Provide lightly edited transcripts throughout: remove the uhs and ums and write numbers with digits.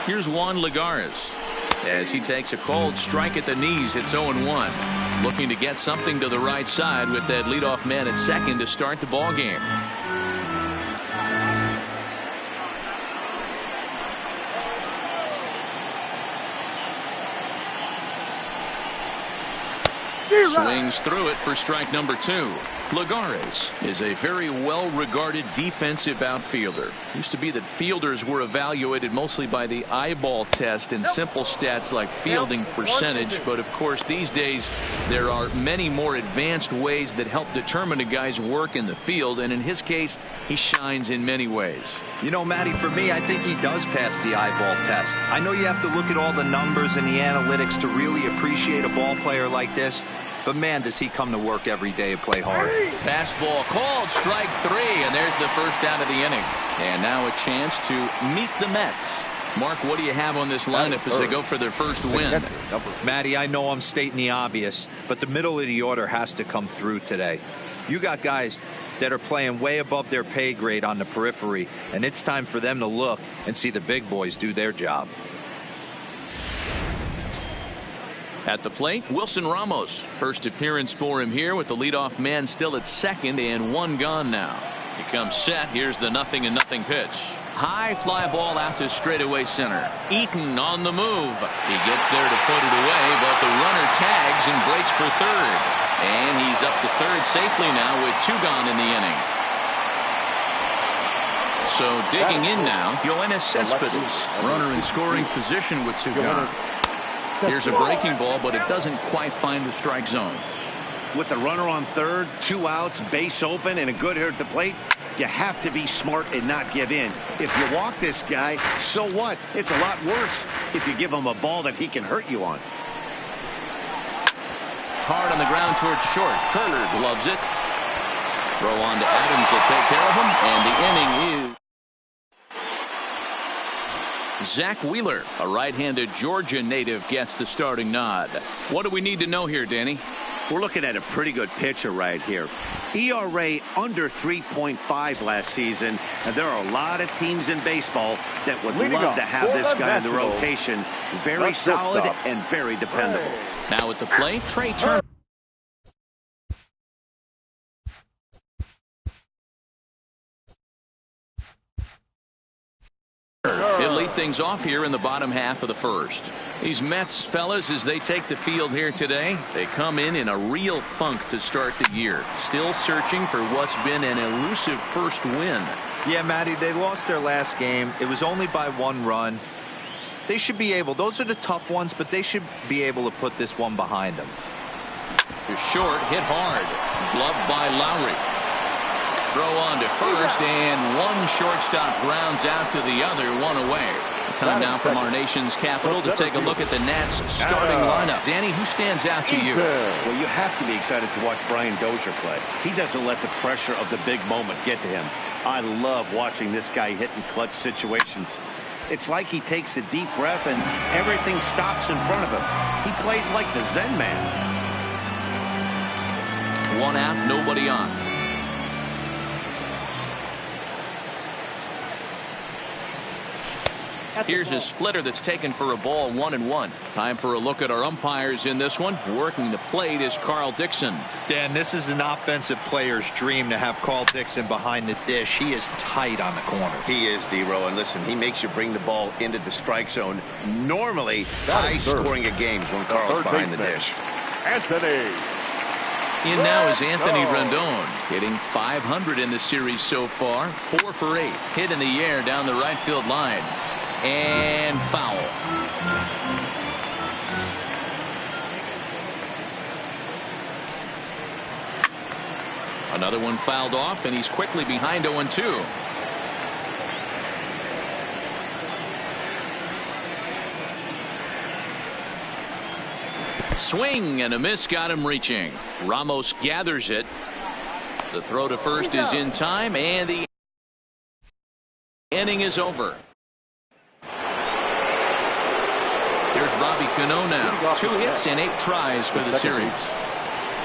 Here's Juan Lagares as he takes a cold strike at the knees. It's 0-1. Looking to get something to the right side with that leadoff man at second to start the ball game. Swings through it for strike number 2. Lagares is a very well-regarded defensive outfielder. Used to be that fielders were evaluated mostly by the eyeball test and simple stats like fielding percentage. But of course these days there are many more advanced ways that help determine a guy's work in the field, and in his case he shines in many ways. You know, Matty, for me, I think he does pass the eyeball test. I know you have to look at all the numbers and the analytics to really appreciate a ball player like this, but man, does he come to work every day and play hard. Fastball called, strike 3, and there's the first out of the inning. And now a chance to meet the Mets. Mark, what do you have on this lineup as they go for their first win? Matty, I know I'm stating the obvious, but the middle of the order has to come through today. You got guys that are playing way above their pay grade on the periphery, and it's time for them to look and see the big boys do their job. At the plate, Wilson Ramos. First appearance for him here with the leadoff man still at second and 1 gone now. He comes set. Here's the 0-0 pitch. High fly ball out to straightaway center. Eaton on the move. He gets there to put it away, but the runner tags and breaks for third. And he's up to third safely now with 2 gone in the inning. So digging in now, Yoenis Cespedes. Runner in scoring position with 2 gone. Here's a breaking ball, but it doesn't quite find the strike zone. With the runner on third, 2 outs, base open, and a good hitter at the plate, you have to be smart and not give in. If you walk this guy, so what? It's a lot worse if you give him a ball that he can hurt you on. Hard on the ground towards short. Turner loves it. Throw on to Adams will take care of him, and the inning is Zach Wheeler, a right-handed Georgia native, gets the starting nod. What do we need to know here, Danny? We're looking at a pretty good pitcher right here. ERA under 3.5 last season, and there are a lot of teams in baseball that would love to have this guy in the rotation. Very solid and very dependable. Now at the plate, Trey Turner. He'll lead things off here in the bottom half of the first. These Mets fellas, as they take the field here today, they come in a real funk to start the year. Still searching for what's been an elusive first win. Yeah, Matty, they lost their last game. It was only by 1 run. They should be able, those are the tough ones, but they should be able to put this one behind them. To short, hit hard. Gloved by Lowry. Throw on to first, and one shortstop grounds out to the other, 1 away. Time now from our nation's capital to take a look at the Nats starting lineup. Danny, who stands out to you? Well, you have to be excited to watch Brian Dozier play. He doesn't let the pressure of the big moment get to him. I love watching this guy hit in clutch situations. It's like he takes a deep breath and everything stops in front of him. He plays like the Zen man. 1 out, nobody on. Here's a splitter that's taken for a ball, 1-1. Time for a look at our umpires in this one. Working the plate is Carl Dixon. Dan, this is an offensive player's dream to have Carl Dixon behind the dish. He is tight on the corners. He is, D-Row, and listen, he makes you bring the ball into the strike zone. Normally, high-scoring of games when Carl's behind the dish. Anthony. In now is Anthony Rendon, hitting .500 in the series so far. 4 for 8. Hit in the air down the right field line. And foul. Another one fouled off, and he's quickly behind 0-2. Swing and a miss got him reaching. Ramos gathers it. The throw to first is in time, and the inning is over. Here's Robbie Cano now. 2 hits and 8 tries for the series.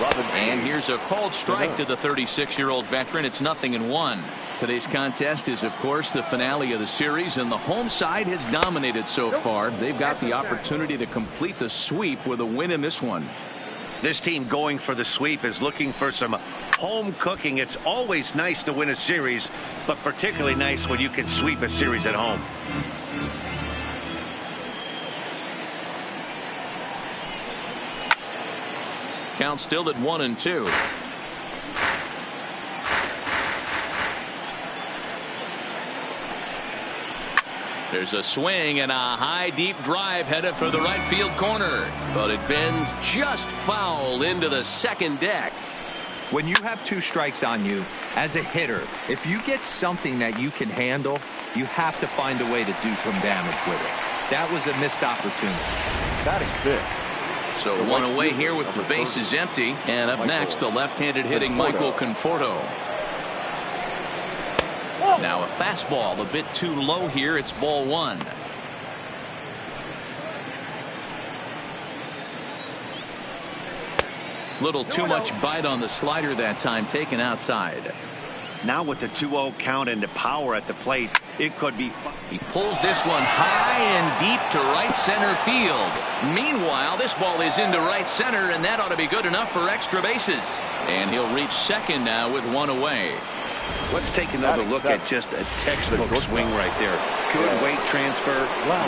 And here's a called strike to the 36-year-old veteran. It's 0-1. Today's contest is, of course, the finale of the series, and the home side has dominated so far. They've got the opportunity to complete the sweep with a win in this one. This team going for the sweep is looking for some home cooking. It's always nice to win a series, but particularly nice when you can sweep a series at home. Count still at 1-2. There's a swing and a high deep drive headed for the right field corner, but it bends just foul into the second deck. When you have 2 strikes on you as a hitter, if you get something that you can handle, you have to find a way to do some damage with it. That was a missed opportunity. Batting fifth. So one away here with the bases empty, and up next the left-handed hitting Michael Conforto. Now a fastball a bit too low here. It's ball 1. Little too much bite on the slider that time, taken outside. Now with the 2-0 count and the power at the plate, it could be. He pulls this one high and deep to right center field. Meanwhile, this ball is into right center, and that ought to be good enough for extra bases. And he'll reach second now with 1 away. Let's take another look at just a textbook swing right there. Good weight transfer,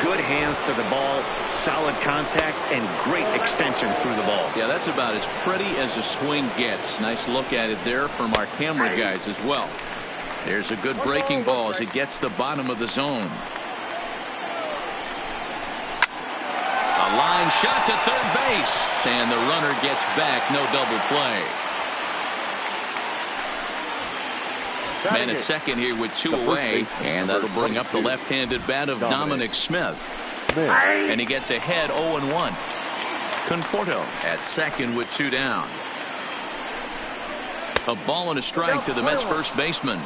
good hands to the ball, solid contact, and great extension through the ball. Yeah, that's about as pretty as a swing gets. Nice look at it there from our camera guys as well. There's a good breaking ball as it gets the bottom of the zone. A line shot to third base, and the runner gets back. No double play. Man at second here with 2 away, and that'll bring up the left-handed bat of Dominic Smith. And he gets ahead 0-1. Conforto at second with 2 down. A ball and a strike to the Mets first baseman.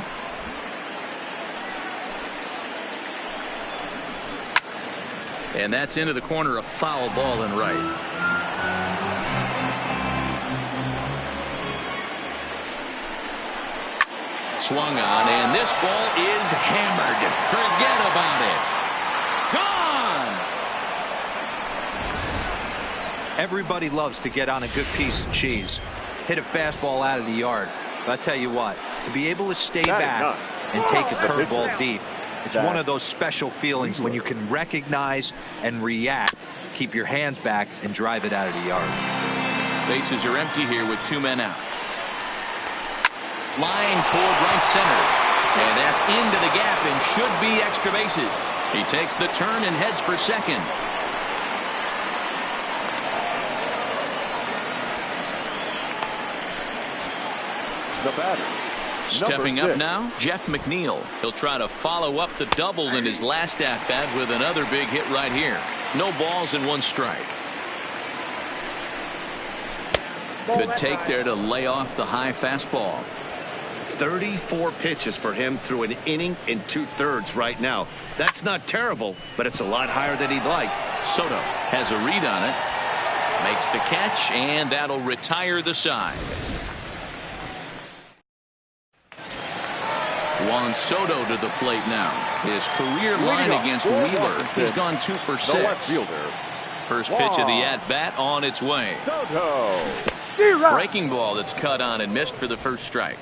And that's into the corner, a foul ball and right. Swung on, and this ball is hammered. Forget about it. Gone. Everybody loves to get on a good piece of cheese. Hit a fastball out of the yard. But I tell you what, to be able to stay back and take a curveball deep, it's one of those special feelings when you can recognize and react, keep your hands back, and drive it out of the yard. Bases are empty here with 2 men out. Line toward right center, and that's into the gap and should be extra bases. He takes the turn and heads for second. The batter. Stepping up now, Jeff McNeil. He'll try to follow up the double in his last at-bat with another big hit right here. No balls and 1 strike. Good take there to lay off the high fastball. 34 pitches for him through an inning and 2/3 right now. That's not terrible, but it's a lot higher than he'd like. Soto has a read on it, makes the catch, and that'll retire the side. Juan Soto to the plate now. His career line against Wheeler, he's gone 2 for 6. First pitch of the at-bat on its way. Breaking ball that's cut on and missed for the first strike.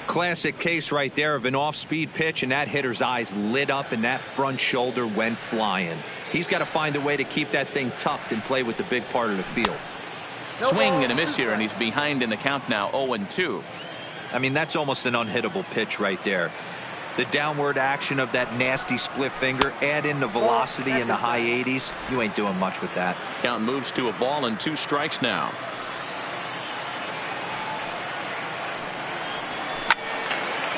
Classic case right there of an off-speed pitch, and that hitter's eyes lit up and that front shoulder went flying. He's got to find a way to keep that thing tucked and play with the big part of the field. Swing and a miss here, and he's behind in the count now, 0-2. I mean, that's almost an unhittable pitch right there. The downward action of that nasty split finger, add in the velocity in the high 80s, you ain't doing much with that. Count moves to a ball and 2 strikes now.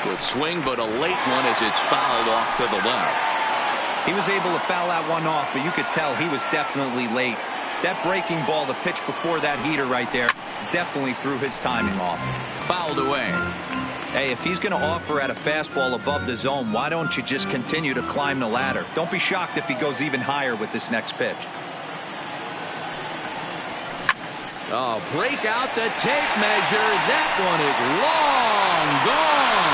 Good swing, but a late one as it's fouled off to the left. He was able to foul that one off, but you could tell he was definitely late. That breaking ball, the pitch before that heater right there, definitely threw his timing off. Fouled away. Hey, if he's going to offer at a fastball above the zone, why don't you just continue to climb the ladder? Don't be shocked if he goes even higher with this next pitch. Oh, break out the tape measure. That one is long gone.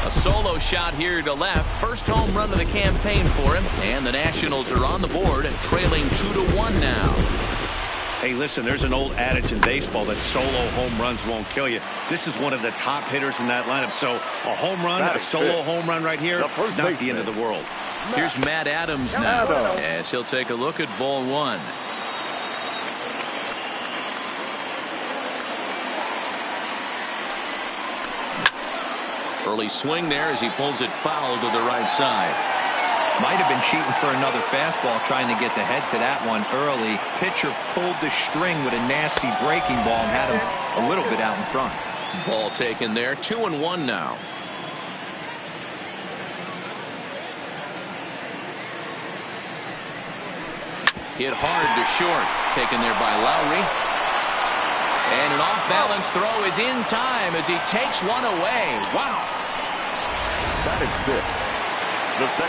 A solo shot here to left. First home run of the campaign for him. And the Nationals are on the board and trailing 2-1 now. Hey, listen, there's an old adage in baseball that solo home runs won't kill you. This is one of the top hitters in that lineup. So a home run, a solo home run right here, it's not the end of the world. Here's Matt Adams now as he'll take a look at ball one. Early swing there as he pulls it foul to the right side. Might have been cheating for another fastball, trying to get the head to that one early. Pitcher pulled the string with a nasty breaking ball and had him a little bit out in front. Ball taken there. 2-1 now. Hit hard to short. Taken there by Lowry. And an off-balance throw is in time as he takes one away. Wow. That is big.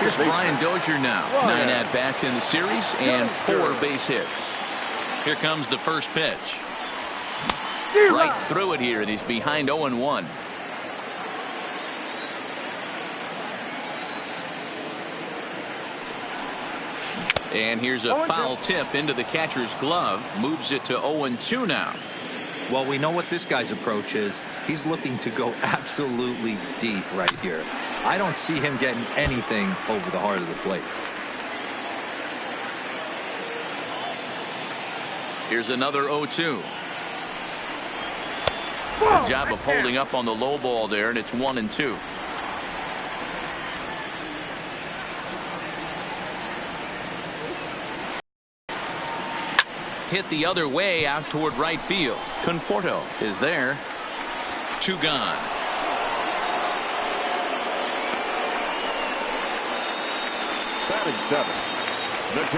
Here's Brian Dozier now. 9 at-bats in the series and 4 base hits. Here comes the first pitch. Right through it here, and he's behind 0-1. And here's a foul tip into the catcher's glove. Moves it to 0-2 now. Well, we know what this guy's approach is. He's looking to go absolutely deep right here. I don't see him getting anything over the heart of the plate. Here's another 0-2. Good job of holding up on the low ball there, and it's 1-2. Hit the other way out toward right field. Conforto is there. 2 gone.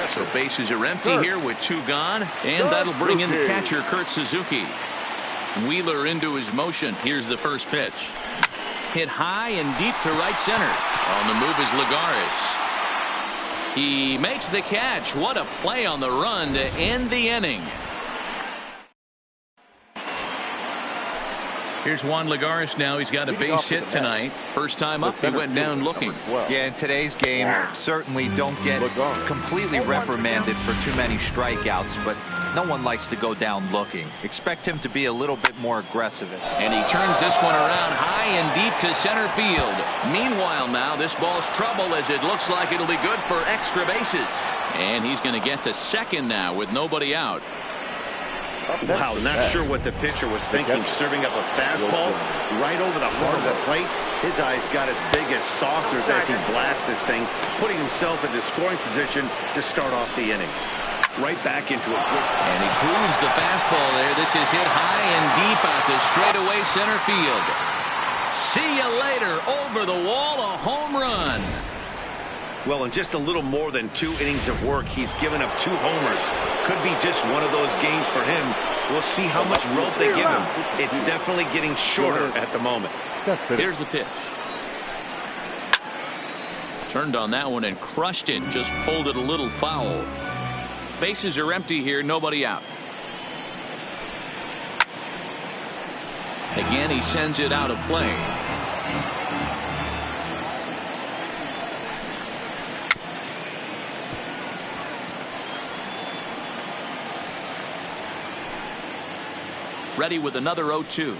So bases are empty here with 2 gone, and that'll bring in the catcher Kurt Suzuki. Wheeler into his motion. Here's the first pitch. Hit high and deep to right center. On the move is Lagares. He makes the catch. What a play on the run to end the inning. Here's Juan Lagares now. He's got a base hit tonight. First time up, he went down looking. Yeah, in today's game, certainly don't get completely reprimanded for too many strikeouts, but no one likes to go down looking. Expect him to be a little bit more aggressive. And he turns this one around high and deep to center field. Meanwhile now, this ball's trouble as it looks like it'll be good for extra bases. And he's going to get to second now with nobody out. Wow, not sure what the pitcher was thinking, serving up a fastball right over the heart of the plate. His eyes got as big as saucers as he blasts this thing, putting himself into scoring position to start off the inning. Right back into a good. And he grooves the fastball there. This is hit high and deep out to straightaway center field. See you later. Over the wall, a home run. Well, in just a little more than 2 innings of work, he's given up 2 homers. Could be just one of those games for him. We'll see how much rope they give him. It's definitely getting shorter at the moment. Here's the pitch. Turned on that one and crushed it. Just pulled it a little foul. Bases are empty here. Nobody out. Again, he sends it out of play. Ready with another 0-2.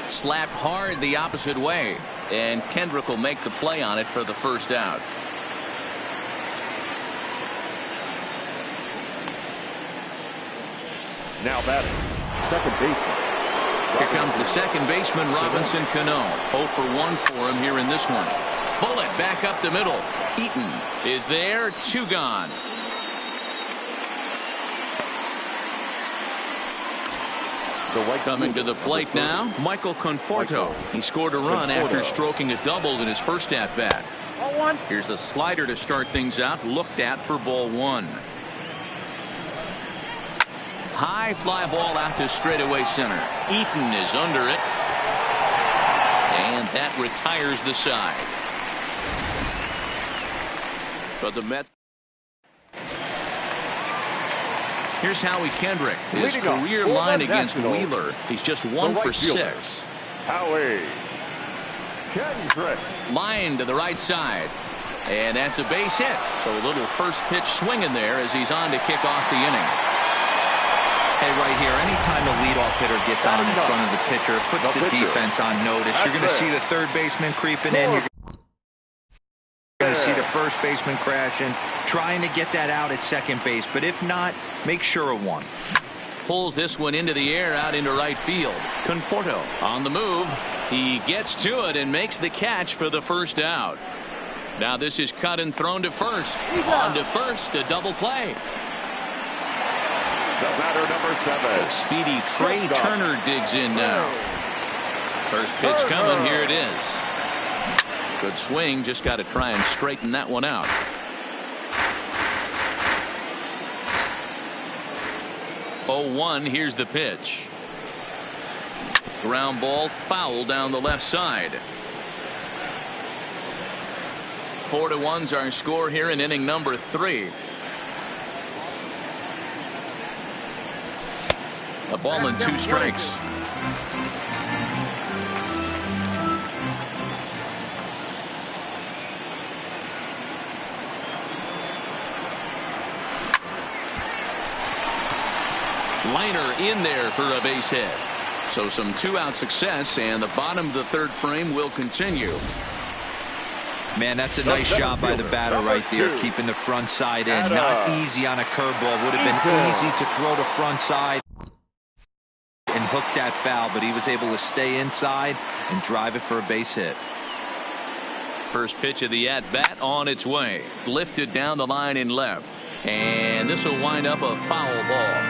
Slapped hard the opposite way, and Kendrick will make the play on it for the first out. Now batting, second baseman. Here comes the second baseman, Robinson Cano. 0 for 1 for him here in this one. Bullet back up the middle. Eaton is there. 2 gone. Coming to the plate now, Michael Conforto. He scored a run after stroking a double in his first at-bat. Here's a slider to start things out, looked at for ball 1. High fly ball out to straightaway center. Eaton is under it. And that retires the side. But the Mets. Here's Howie Kendrick. His career line against Wheeler. He's just 1 for 6. Howie Kendrick. Line to the right side. And that's a base hit. So a little first pitch swing in there as he's on to kick off the inning. Hey, right here, anytime a leadoff hitter gets on in front of the pitcher, it puts the defense on notice. You're going to see the third baseman creeping in. You're going to see the first baseman crashing, trying to get that out at second base. But if not, make sure of one. Pulls this one into the air out into right field. Conforto on the move. He gets to it and makes the catch for the first out. Now this is cut and thrown to first. On to first, a double play. The batter, number 7. The speedy Trey Turner digs in now. First pitch coming. Here it is. Good swing. Just got to try and straighten that one out. Oh, 1. Here's the pitch. Ground ball foul down the left side. 4-1's our score here in inning number 3. A ball and 2 strikes. Liner in there for a base hit. So some 2-out success, and the bottom of the 3rd frame will continue. Man, that's a nice job by the batter right there, keeping the front side in. Not easy on a curveball. Would have been easy to throw the front side and hook that foul, but he was able to stay inside and drive it for a base hit. First pitch of the at-bat on its way. Lifted down the line in left. And this will wind up a foul ball.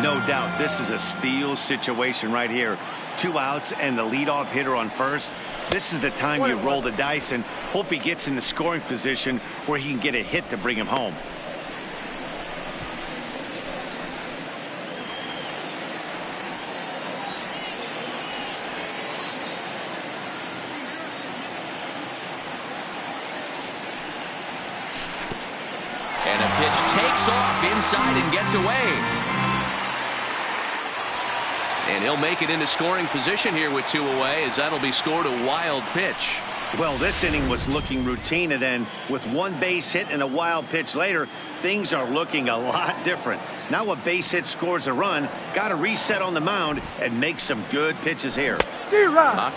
No doubt this is a steal situation right here. 2 outs and the leadoff hitter on first. This is the time you roll the dice and hope he gets in the scoring position where he can get a hit to bring him home. And a pitch takes off inside and gets away. And he'll make it into scoring position here with 2 away, as that'll be scored a wild pitch. Well, this inning was looking routine, and then with 1 base hit and a wild pitch later, things are looking a lot different. Now a base hit scores a run, got to reset on the mound and make some good pitches here.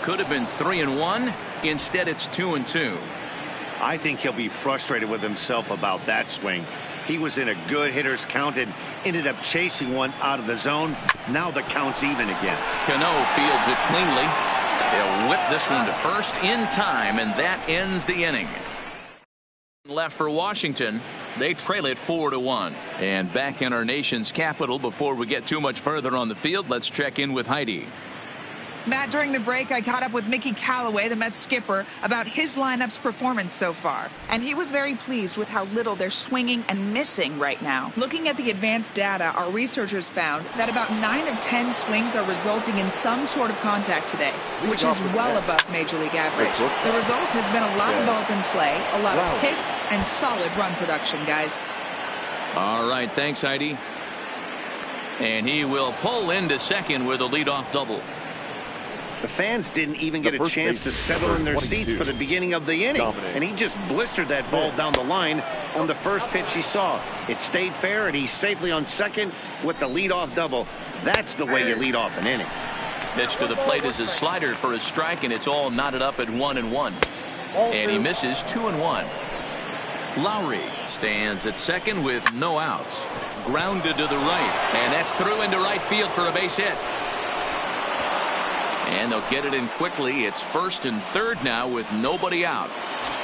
Could have been 3-1. Instead, it's 2-2. I think he'll be frustrated with himself about that swing. He was in a good hitter's count and ended up chasing one out of the zone. Now the count's even again. Cano fields it cleanly. They'll whip this one to first in time, and that ends the inning. Left for Washington. They trail it 4-1. And back in our nation's capital, before we get too much further on the field, let's check in with Heidi. Matt, during the break, I caught up with Mickey Callaway, the Mets skipper, about his lineup's performance so far. And he was very pleased with how little they're swinging and missing right now. Looking at the advanced data, our researchers found that about 9 of 10 swings are resulting in some sort of contact today, which is well above Major League average. The result has been a lot of balls in play, a lot of hits, and solid run production, guys. All right, thanks, Heidi. And he will pull into second with a leadoff double. The fans didn't even get a chance to settle in their seats for the beginning of the inning. And he just blistered that ball down the line on the first pitch he saw. It stayed fair, and he's safely on second with the leadoff double. That's the way you lead off an inning. Pitch to the plate is a slider for a strike, and it's all knotted up at 1-1. And he misses 2-1. Lowry stands at second with no outs. Grounded to the right, and that's through into right field for a base hit. And they'll get it in quickly. It's first and third now with nobody out.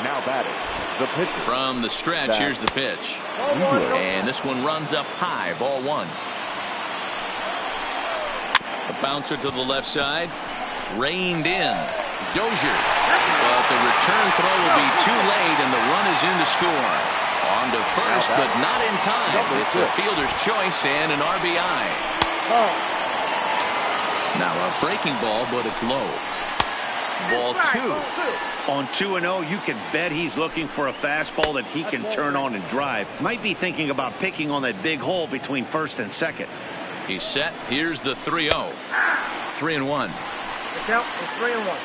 Now batting, the pitcher. From the stretch, here's the pitch. And this one runs up high, ball 1. A bouncer to the left side. Reined in. Dozier. But the return throw will be too late, and the run is in to score. On to first, but not in time. It's a fielder's choice and an RBI. Now a breaking ball, but it's low. Ball 2. On 2-0, you can bet he's looking for a fastball that he can turn on and drive. Might be thinking about picking on that big hole between first and second. He's set. Here's the 3-0. 3-1. The count is 3-1.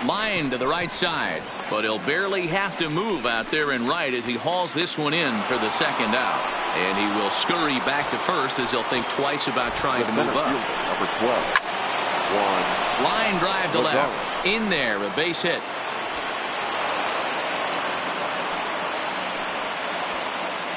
Line to the right side, but he'll barely have to move out there and right as he hauls this one in for the second out. And he will scurry back to first as he'll think twice about trying to move up. Number 12. Line drive to left. In there, a base hit.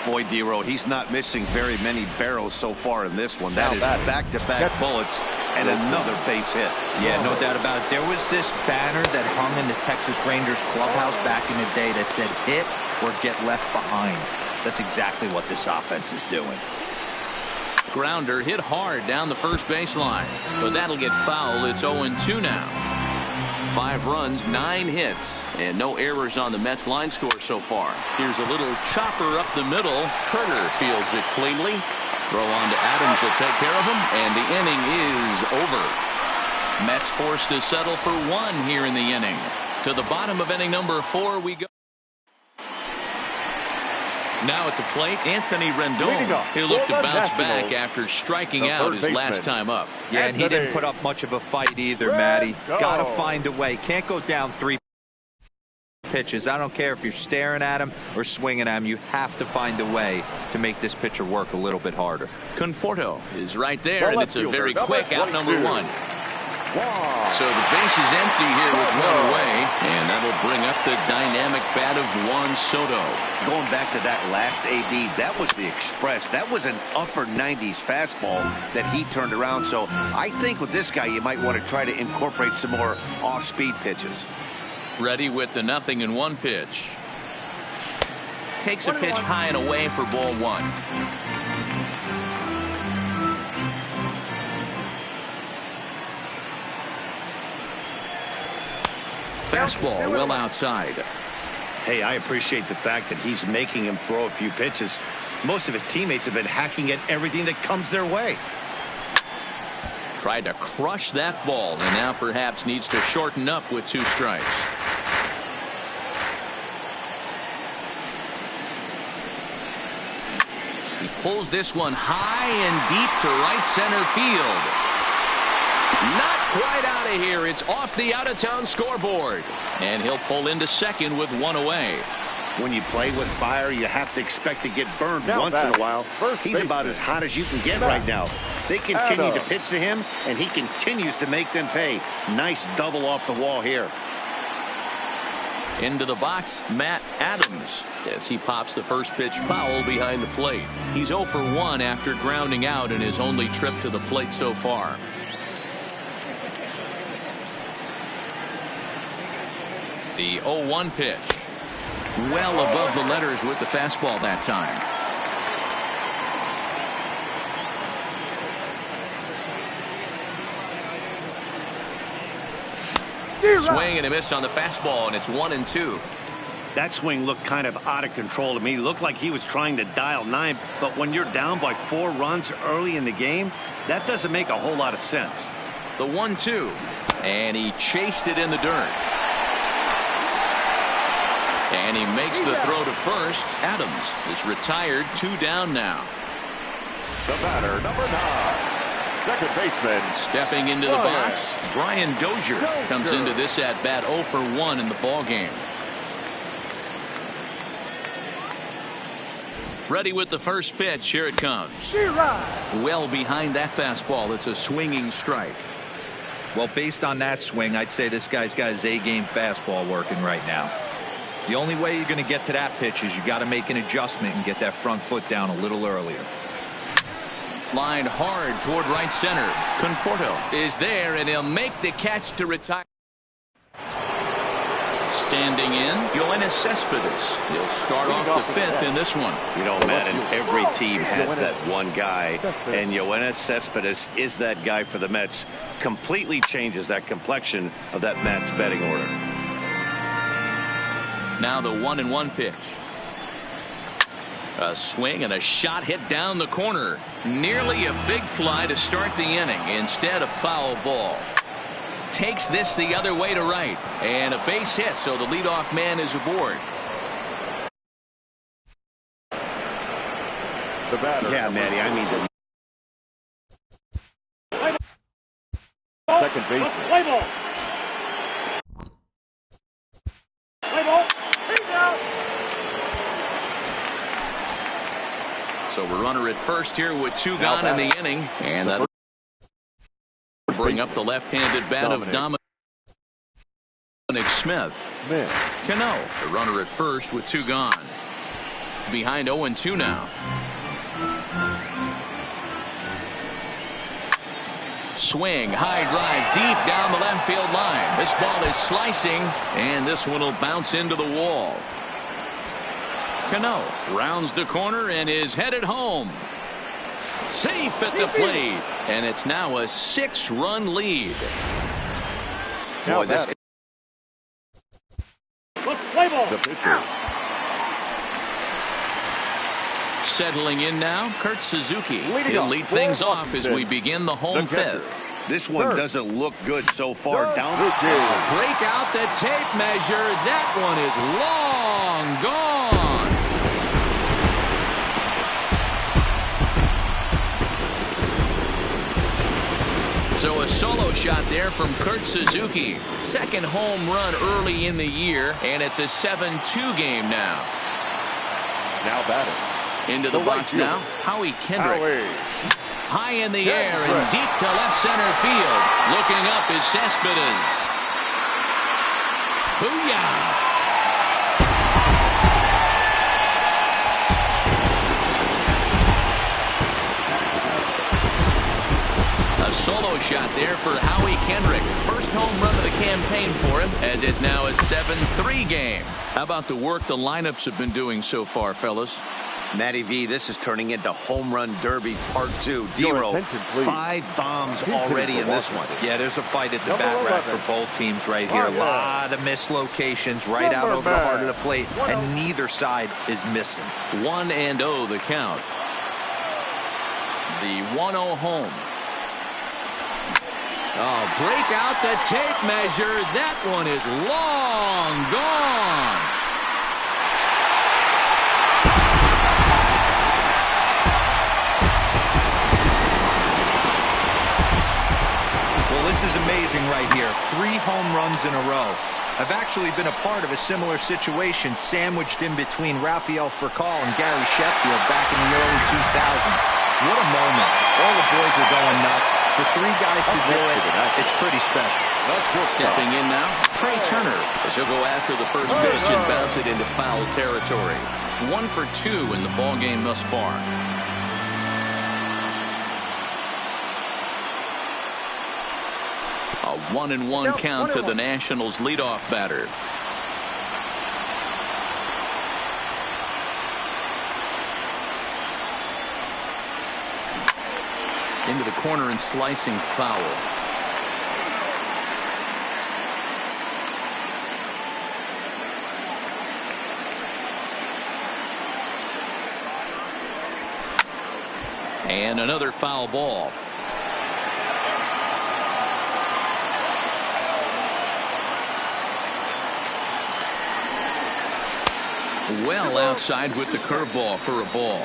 Boy, Dero, he's not missing very many barrels so far in this one. That is back-to-back bullets and another base hit. Yeah, no doubt about it. There was this banner that hung in the Texas Rangers clubhouse back in the day that said hit or get left behind. That's exactly what this offense is doing. Grounder hit hard down the first baseline, but that'll get foul. It's 0-2 now. 5 runs, 9 hits, and no errors on the Mets line score so far. Here's a little chopper up the middle. Turner fields it cleanly. Throw on to Adams will take care of him, and the inning is over. Mets forced to settle for 1 here in the inning. To the bottom of inning number 4 we go. Now at the plate, Anthony Rendon. He'll look to bounce back after striking out his last time up. Yeah, and he didn't put up much of a fight either, Matty. Got to find a way. Can't go down 3 pitches. I don't care if you're staring at him or swinging at him. You have to find a way to make this pitcher work a little bit harder. Conforto is right there, and it's a very quick out number 1. So the base is empty here with 1 away, and that'll bring up the dynamic bat of Juan Soto. Going back to that last AB, that was the express. That was an upper 90s fastball that he turned around. So I think with this guy, you might want to try to incorporate some more off-speed pitches. Ready with the 0-1 pitch. Takes a pitch high and away for ball 1. Fastball well outside. Hey, I appreciate the fact that he's making him throw a few pitches. Most of his teammates have been hacking at everything that comes their way. Tried to crush that ball, and now perhaps needs to shorten up with 2 strikes. He pulls this one high and deep to right center field. Not quite out of here. It's off the out-of-town scoreboard. And he'll pull into second with 1 away. When you play with fire, you have to expect to get burned once in a while. He's about as hot as you can get right now. They continue to pitch to him, and he continues to make them pay. Nice double off the wall here. Into the box, Matt Adams, as he pops the first pitch foul behind the plate. He's 0 for 1 after grounding out in his only trip to the plate so far. The 0-1 pitch. Well above the letters with the fastball that time. Swing and a miss on the fastball, and it's 1-2. That swing looked kind of out of control to me. Looked like he was trying to dial 9, but when you're down by 4 runs early in the game, that doesn't make a whole lot of sense. The 1-2, and he chased it in the dirt. And he makes the throw to first. Adams is retired, 2 down now. The batter, number 9, second baseman. Stepping into the box, Brian Dozier comes into this at bat 0 for 1 in the ball game. Ready with the first pitch. Here it comes. Well behind that fastball. It's a swinging strike. Well, based on that swing, I'd say this guy's got his A-game fastball working right now. The only way you're going to get to that pitch is you got to make an adjustment and get that front foot down a little earlier. Lined hard toward right center. Conforto is there, and he'll make the catch to retire. Standing in, Yoenis Cespedes. He'll start off the 5th in this one. You know, Madden, every team has that one guy, and Yoenis Cespedes is that guy for the Mets. Completely changes that complexion of that Mets betting order. Now the 1-1 pitch. A swing and a shot hit down the corner. Nearly a big fly to start the inning. Instead, a foul ball. takes this the other way to right. And a base hit, so the leadoff man is aboard. The batter. Yeah, Matty, I mean to... Second baseman. Play ball. Play ball. He's out. So we're runner at first here with 2 gone in the inning. And that'll bring up the left-handed bat of Dominic Smith. Cano, the runner at first with 2 gone. Behind 0-2 now. Swing, high drive, deep down the left field line. This ball is slicing, and this one will bounce into the wall. Cano rounds the corner and is headed home. Safe at the plate, and it's now a 6-run lead. Boy, this Play ball. the pitcher. Settling in now, Kurt Suzuki. Leading He'll off lead for things off as we Washington, begin the home the catcher. 5th. This one doesn't look good so far. Down. Break out the tape measure. That one is long gone. So a solo shot there from Kurt Suzuki. Second home run early in the year, and it's a 7-2 game now. Now batting. Into the box now, Howie Kendrick. High in the air and deep to left center field. Looking up is Cespedes. Booyah! A solo shot there for Howie Kendrick. First home run of the campaign for him, as it's now a 7-3 game. How about the work the lineups have been doing so far, fellas? Matty V, this is turning into Home Run Derby Part 2. D-Roll, 5 bombs already in this one. Yeah, there's a fight at the bat rack for both teams right here. A lot of mislocations right out over the heart of the plate, and neither side is missing. 1-0 the count. The 1-0 home. Oh, break out the tape measure. That one is long gone. Well, this is amazing right here. 3 home runs in a row. I've actually been a part of a similar situation sandwiched in between Rafael Furcal and Gary Sheffield back in the early 2000s. What a moment. All the boys are going nuts. For 3 guys to do it, it's pretty special. Stepping in now, Trey Turner, as he'll go after the first pitch and bounce it into foul territory. 1 for 2 in the ball game thus far. A 1-1 count to the Nationals leadoff batter. Into the corner and slicing foul. And another foul ball. Well outside with the curveball for a ball.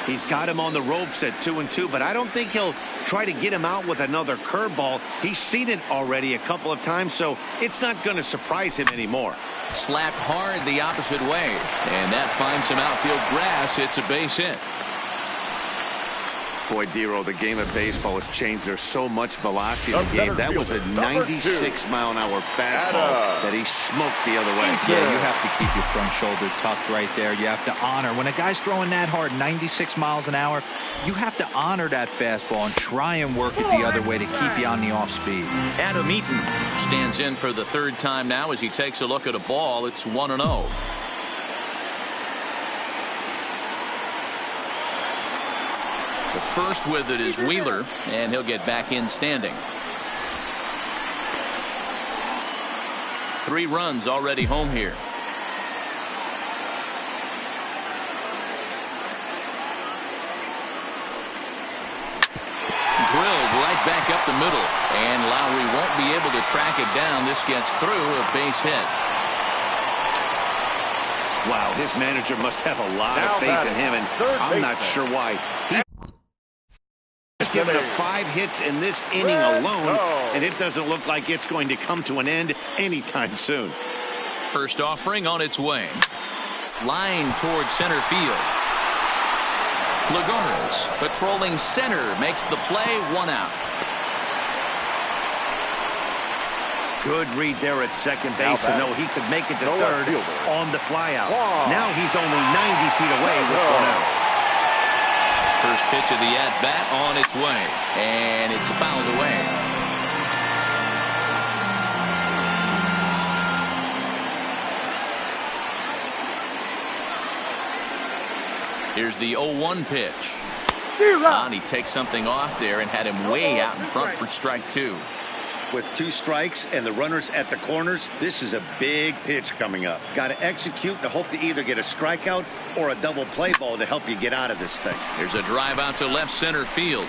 He's got him on the ropes at 2-2, but I don't think he'll try to get him out with another curveball. He's seen it already a couple of times, so it's not going to surprise him anymore. Slapped hard the opposite way, and that finds some outfield grass. It's a base hit. Boy, Dero, the game of baseball has changed. There's so much velocity in the game. That was a 96-mile-an-hour fastball that he smoked the other way. Yeah, you have to keep your front shoulder tucked right there. You have to honor. When a guy's throwing that hard, 96 miles an hour, you have to honor that fastball and try and work it the other way to keep you on the off speed. Adam Eaton stands in for the 3rd time now as he takes a look at a ball. It's 1-0. The first with it is Wheeler, and he'll get back in standing. 3 runs already home here. Drilled right back up up the middle, and Lowry won't be able to track it down. This gets through, a base hit. Wow, his manager must have a lot of faith in him, and I'm not sure why. He's given up 5 hits in this inning alone, and it doesn't look like it's going to come to an end anytime soon. First offering on its way. Line towards center field. Lagares patrolling center makes the play, 1 out. Good read there at second base to know he could make it to third on the flyout. Now he's only 90 feet away with 1 out. First pitch of the at-bat on its way, and it's fouled away. Here's the 0-1 pitch. And he takes something off there and had him way out in front for strike 2. With 2 strikes and the runners at the corners, this is a big pitch coming up. Got to execute and hope to either get a strikeout or a double play ball to help you get out of this thing. There's a drive out to left center field.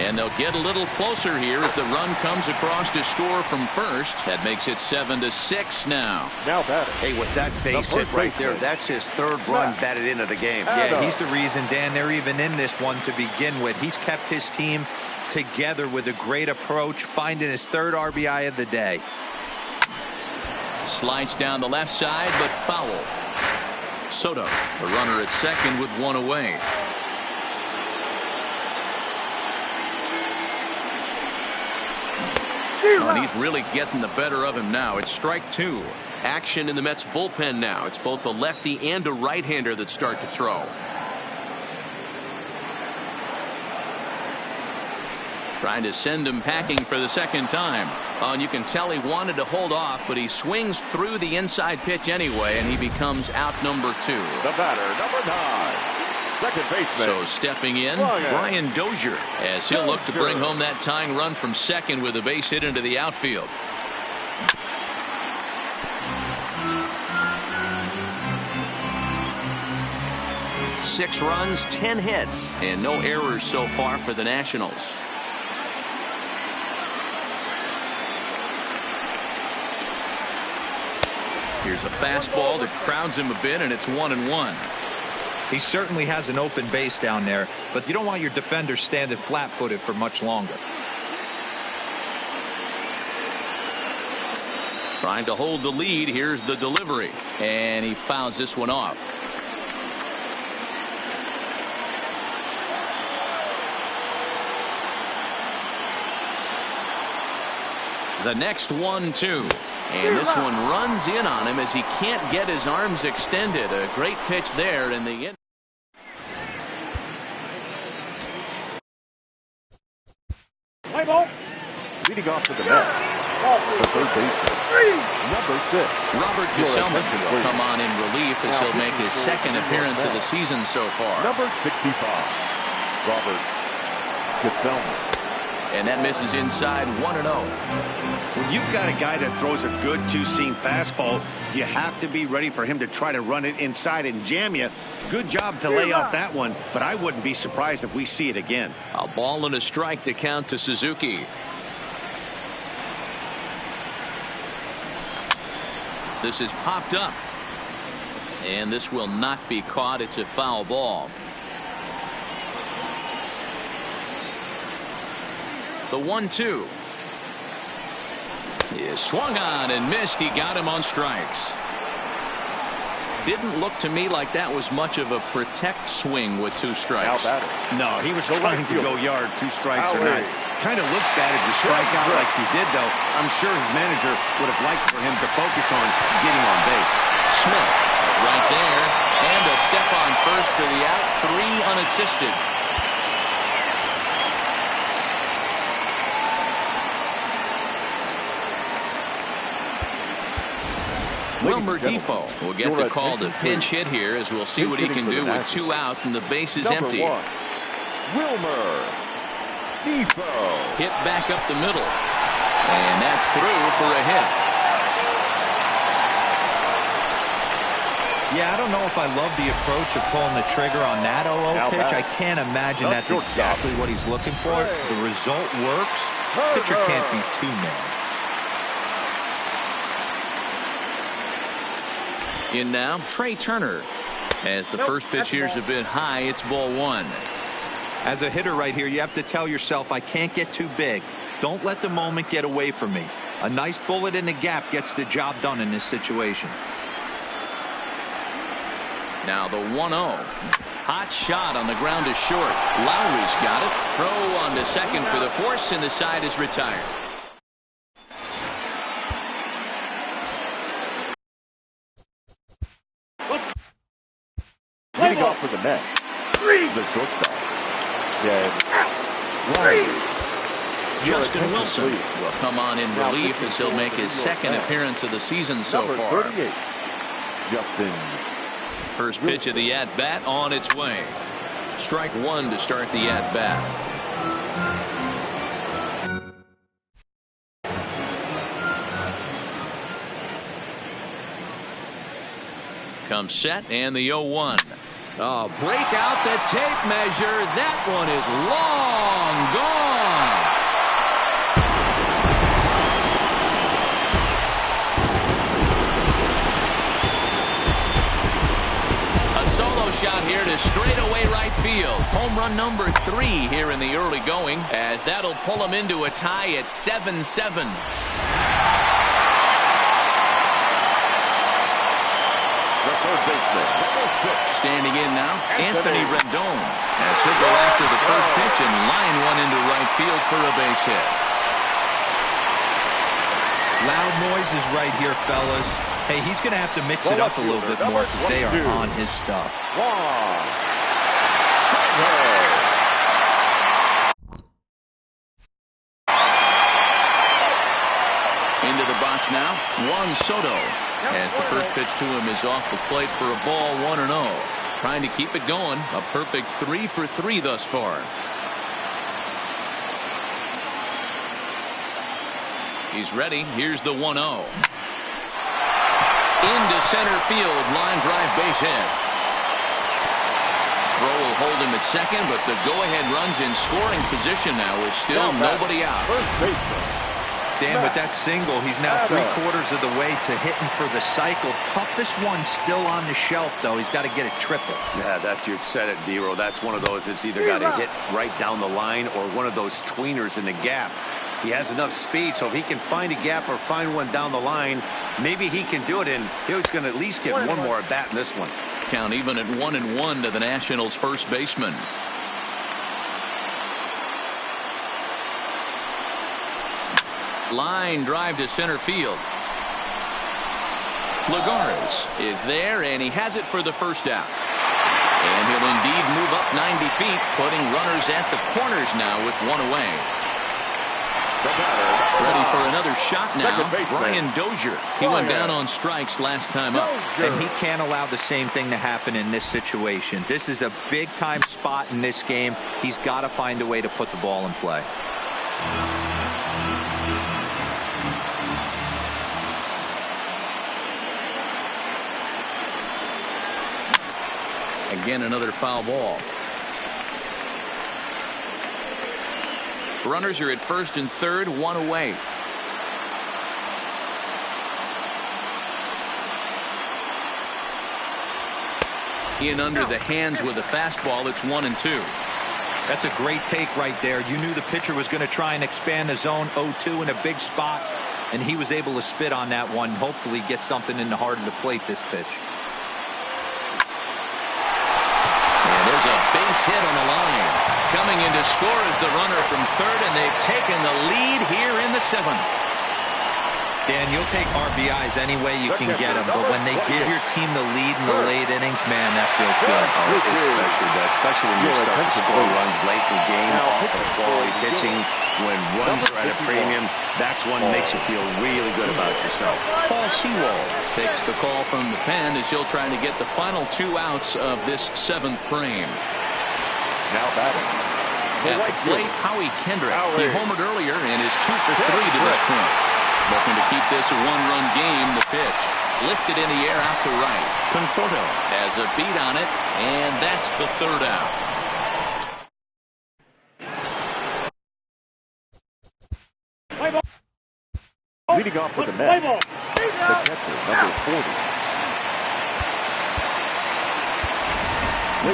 And they'll get a little closer here if the run comes across to score from first. That makes it 7-6 now. Now batting. Hey, with that base hit right there, that's his 3rd run batted into the game. Yeah, he's the reason, Dan, they're even in this one to begin with. He's kept his team together with a great approach, finding his 3rd RBI of the day. Slice down the left side, but foul. Soto, the runner at second with 1 away. And he's really getting the better of him now. It's strike 2. Action in the Mets bullpen now. It's both a lefty and a right-hander that start to throw. Trying to send him packing for the second time. And you can tell he wanted to hold off, but he swings through the inside pitch anyway, and he becomes out number 2. The batter, number 9. Second baseman. So stepping in, Brian Dozier, as he'll look to bring home that tying run from second with a base hit into the outfield. Six runs, 10 hits, and no errors so far for the Nationals. Here's a fastball that crowds him a bit, and it's 1-1. He certainly has an open base down there, but you don't want your defender standing flat-footed for much longer. Trying to hold the lead. Here's the delivery, and he fouls this one off. The next 1-2. And this one runs in on him as he can't get his arms extended. A great pitch there in the end. Play ball. Leading off to the net. The third baseman, number 6. Robert Gesellman will come on in relief as he'll make his second appearance of the season so far. Number 65, Robert Gesellman. And that misses inside, 1-0. When you've got a guy that throws a good 2-seam fastball, you have to be ready for him to try to run it inside and jam you. Good job to lay off that one, but I wouldn't be surprised if we see it again. A ball and a strike to count to Suzuki. This is popped up. And this will not be caught. It's a foul ball. The 1-2 is swung on and missed. He got him on strikes. Didn't look to me like that was much of a protect swing with 2 strikes. No, he was trying to go yard, 2 strikes or not. Kind of looks bad if you strike out like he did, though. I'm sure his manager would have liked for him to focus on getting on base. Smith right there, and a step on first for the out. 3 unassisted. Wilmer Defoe will get the call to pinch hit here, as we'll see what he can do with 2 out and the base is empty. Wilmer Defoe. Hit back up the middle, and that's through for a hit. Yeah, I don't know if I love the approach of pulling the trigger on that 0-0 pitch. I can't imagine that's exactly what he's looking for. The result works. Pitcher can't be too mad. In now, Trey Turner. As the first pitch here's a bit high, it's ball one. As a hitter right here, you have to tell yourself, I can't get too big. Don't let the moment get away from me. A nice bullet in the gap gets the job done in this situation. Now the 1-0. Hot shot on the ground is short. Lowry's got it. Throw on to second for the force, and the side is retired. Leading off for the net. The shortstop. Justin Wilson will come on in relief as he'll make his second appearance of the season so far. 38. Justin. First pitch of the at-bat on its way. Strike one to start the at-bat. Comes set and the 0-1. Oh, break out the tape measure. That one is long gone. Shot here to straightaway right field. Home run number 3 here in the early going, as that'll pull him into a tie at 7-7. The third baseman, standing in now, Anthony Rendon, as he'll go after the first pitch and line one into right field for a base hit. Loud noises right here, fellas. Hey, he's going to have to mix it up a little bit more because they are on his stuff. Into the box now, Juan Soto. As the first pitch to him is off the plate for a ball, 1-0. Trying to keep it going. A perfect 3 for 3 thus far. He's ready. Here's the 1-0. Into center field, line drive base hit. Throw will hold him at second, but the go-ahead run's in scoring position now with still nobody out. Dan, with that single, he's now 3/4 of the way to hitting for the cycle. Toughest one still on the shelf, though. He's got to get a triple. Yeah, you said it, D-Row. That's one of those that's either got to hit right down the line or one of those tweeners in the gap. He has enough speed, so if he can find a gap or find one down the line, maybe he can do it, and he's going to at least get one more at bat in this one. Count even at 1-1 to the Nationals' first baseman. Line drive to center field. Lagares is there, and he has it for the first out. And he'll indeed move up 90 feet, putting runners at the corners now with one away. Ready for another shot now, Brian Dozier. He went down on strikes last time up. And he can't allow the same thing to happen in this situation. This is a big-time spot in this game. He's got to find a way to put the ball in play. Again, another foul ball. Runners are at first and third, one away. In under the hands with a fastball, it's 1-2. That's a great take right there. You knew the pitcher was going to try and expand the zone. 0-2 in a big spot, and he was able to spit on that one. Hopefully get something in the heart of the plate this pitch. And there's a base hit on the line. Coming in to score is the runner from third, and they've taken the lead here in the 7th. Dan, you'll take RBIs any way you can get them, but when they give your team the lead in the late innings, man, that feels good. Oh, especially when you start to score runs late in the game, off of quality pitching, when runs are at a premium, that's one that makes you feel really good about yourself. Paul Sewald takes the call from the pen as he'll try to get the final 2 outs of this 7th frame. Now batting. At the plate, Howie Kendrick. He homered earlier and is 2 for 3 to this point. Looking to keep this a 1-run game. The pitch. Lifted in the air out to right. Conforto has a beat on it, and that's the third out. Leading off with the Mets, the catcher, number 40.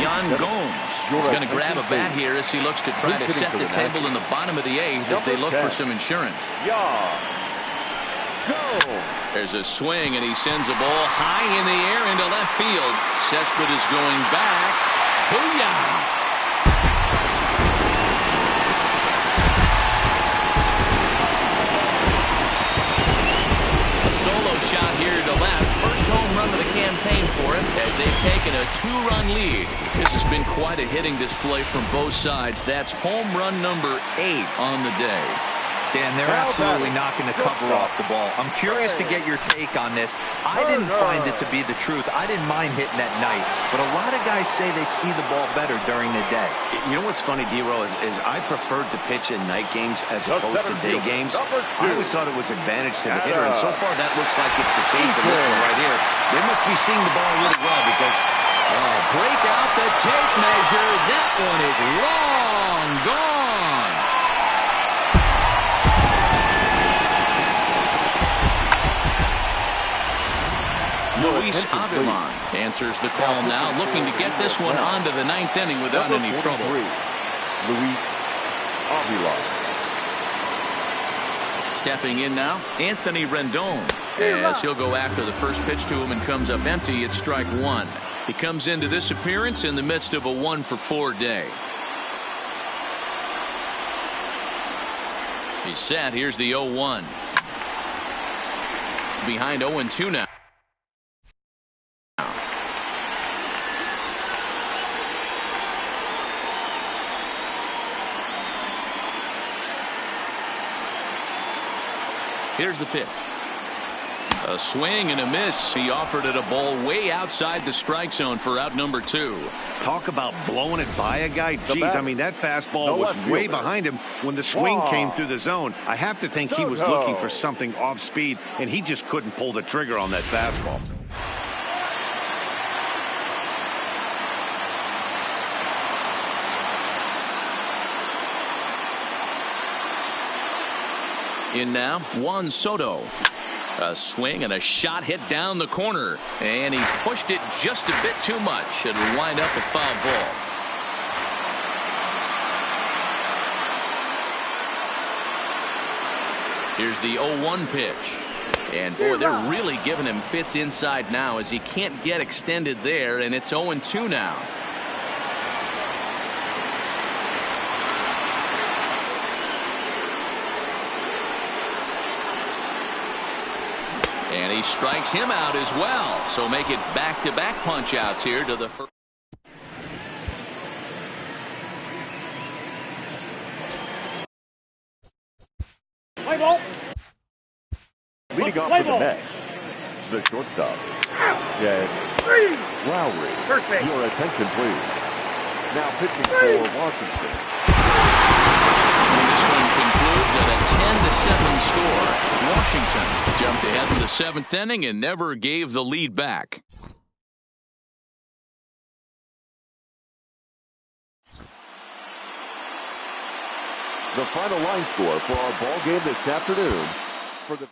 Yan Gomes is going to grab a bat here as he looks to try to set the table in the bottom of the eighth as they look for some insurance. There's a swing, and he sends a ball high in the air into left field. Cespedes is going back. Booyah! Shot here to left. First home run of the campaign for him as they've taken a 2-run lead. This has been quite a hitting display from both sides. That's home run number 8 on the day. Dan, they're absolutely knocking the cover off the ball. I'm curious to get your take on this. I didn't find it to be the truth. I didn't mind hitting at night, but a lot of guys say they see the ball better during the day. You know what's funny, D-Roll, is I preferred to pitch in night games as opposed to day games. I always thought it was advantage to the hitter, and so far that looks like it's the case in this one right here. They must be seeing the ball really well because break out the tape measure. That one is long gone. Luis Avilan answers the call now, looking to get this one onto the 9th inning without any trouble. Luis Avilan. Stepping in now, Anthony Rendon, as he'll go after the first pitch to him and comes up empty. It's strike 1. He comes into this appearance in the midst of a 1-for-4 day. He's set. Here's the 0-1. Behind 0-2 now. Here's the pitch. A swing and a miss. He offered it a ball way outside the strike zone for out number 2. talk about blowing it by a guy. Geez, I mean, that fastball was way behind him when the swing came through the zone. I have to think he was looking for something off speed, and he just couldn't pull the trigger on that fastball. In now, Juan Soto. A swing and a shot hit down the corner. And he pushed it just a bit too much. It'll wind up a foul ball. Here's the 0-1 pitch. And boy, they're really giving him fits inside now as he can't get extended there. And it's 0-2 now. And he strikes him out as well. So make it back-to-back punch-outs here to the first. Play ball. Leading off for the Mets, the shortstop, Jed Lowry. Your attention, please. Now pitching for Washington. This one concludes at a 10-7 score. Washington jumped ahead in the 7th inning and never gave the lead back. The final line score for our ball game this afternoon for the